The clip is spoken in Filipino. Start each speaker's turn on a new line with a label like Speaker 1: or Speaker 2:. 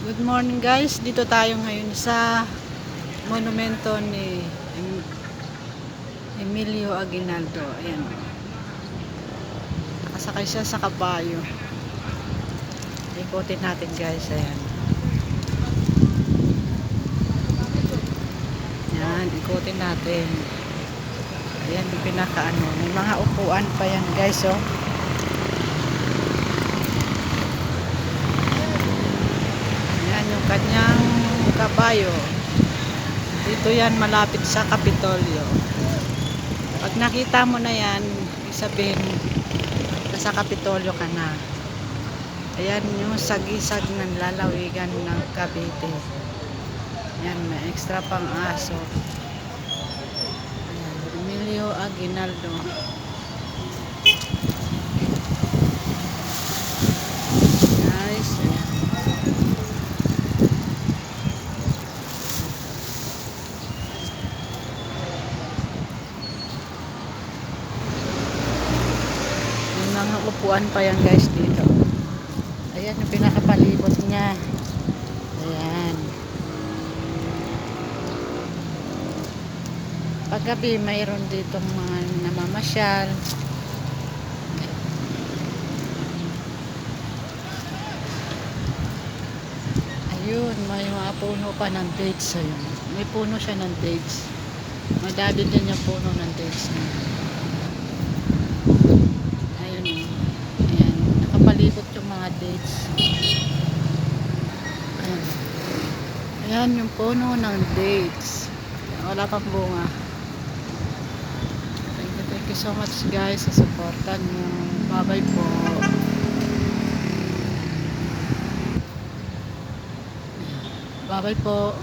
Speaker 1: Good morning guys, dito tayo ngayon sa monumento ni Emilio Aguinaldo. Ayan, nakasakay siya sa kabayo. Ikutin natin guys. Ayan, yan, ikutin natin. Ayan yung pinakaano, may mga upuan pa yan guys. Oh, yan yung kanyang kabayo. Dito yan malapit sa Kapitolyo. Pag nakita mo na yan, sabihin nasa Kapitolyo ka na. Ayan yung sagisag ng lalawigan ng Cavite. Yan, may extra pang aso. Ayan, Emilio Aguinaldo. Guys, may mga upuan pa yan guys dito. Ayan yung pinakapalibot niya. Ayan. Paggabi mayroon ditong mga namamasyal. Ayun, may mga puno pa ng dates. Ayun. May puno siya ng dates. Madami din yung puno ng dates niya. Ayun. Ayan. Nakapalibot yung mga dates. Ayan. Ayan yung puno ng dates. Wala pang bunga. Thank you so much guys sa supportan nyo. Bye bye po. Bye bye po.